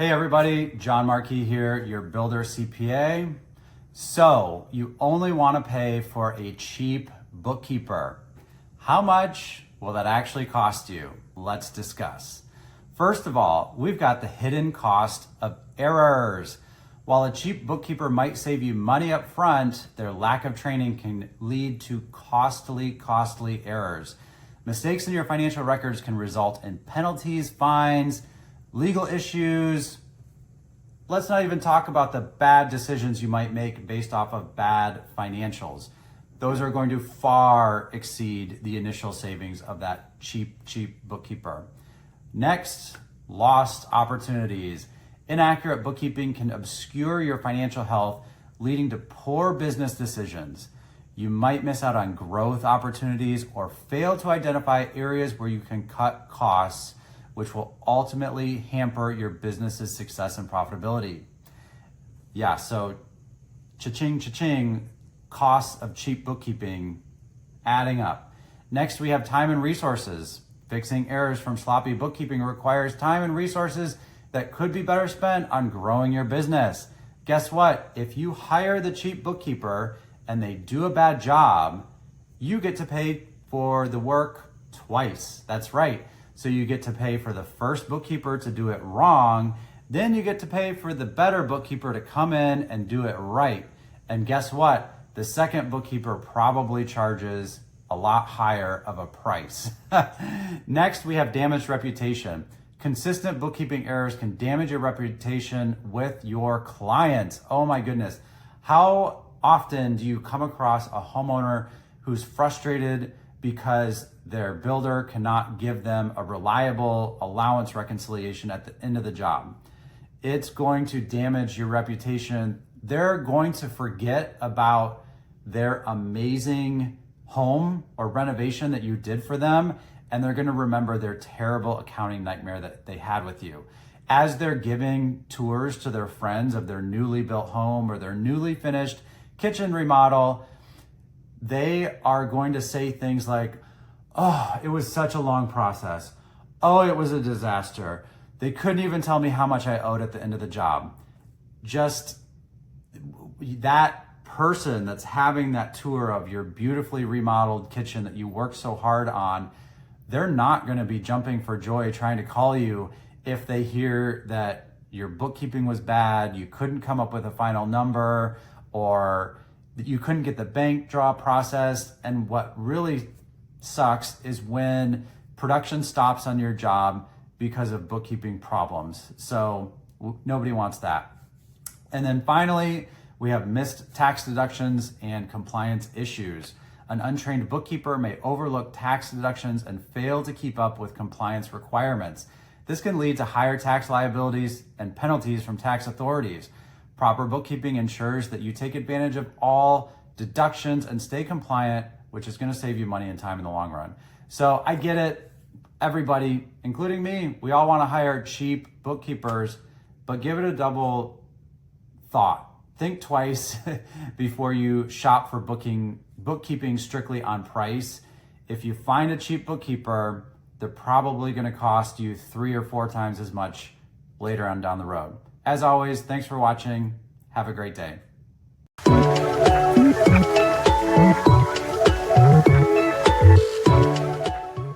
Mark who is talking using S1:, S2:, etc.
S1: Hey everybody, Jon Markee here, your Builder CPA. So you only want to pay for a cheap bookkeeper. How much will that actually cost you? Let's discuss. First of all, we've got the hidden cost of errors. While a cheap bookkeeper might save you money up front, their lack of training can lead to costly errors. Mistakes in your financial records can result in penalties, fines, legal issues. Let's not even talk about the bad decisions you might make based off of bad financials. Those are going to far exceed the initial savings of that cheap bookkeeper. Next, lost opportunities. Inaccurate bookkeeping can obscure your financial health, leading to poor business decisions. You might miss out on growth opportunities or fail to identify areas where you can cut costs, which will ultimately hamper your business's success and profitability. Yeah, so cha-ching, costs of cheap bookkeeping adding up. Next, we have time and resources. Fixing errors from sloppy bookkeeping requires time and resources that could be better spent on growing your business. Guess what? If you hire the cheap bookkeeper and they do a bad job, you get to pay for the work twice. That's right. So you get to pay for the first bookkeeper to do it wrong, then you get to pay for the better bookkeeper to come in and do it right. And guess what? The second bookkeeper probably charges a lot higher of a price. Next, we have damaged reputation. Consistent bookkeeping errors can damage your reputation with your clients. Oh my goodness. How often do you come across a homeowner who's frustrated because their builder cannot give them a reliable allowance reconciliation at the end of the job? It's going to damage your reputation. They're going to forget about their amazing home or renovation that you did for them, and they're going to remember their terrible accounting nightmare that they had with you. As they're giving tours to their friends of their newly built home or their newly finished kitchen remodel, they are going to say things like, "Oh, it was such a long process. Oh, it was a disaster. They couldn't even tell me how much I owed at the end of the job." Just that person that's having that tour of your beautifully remodeled kitchen that you worked so hard on, they're not going to be jumping for joy trying to call you if they hear that your bookkeeping was bad, you couldn't come up with a final number, or that you couldn't get the bank draw processed. And what really sucks is when production stops on your job because of bookkeeping problems. So nobody wants that. And then finally, we have missed tax deductions and compliance issues. An untrained bookkeeper may overlook tax deductions and fail to keep up with compliance requirements. This can lead to higher tax liabilities and penalties from tax authorities. Proper bookkeeping ensures that you take advantage of all deductions and stay compliant, which is going to save you money and time in the long run. So I get it. Everybody, including me, we all want to hire cheap bookkeepers, but give it a double thought. Think twice before you shop for bookkeeping strictly on price. If you find a cheap bookkeeper, they're probably going to cost you 3 or 4 times as much later on down the road. As always, thanks for watching. Have a great day.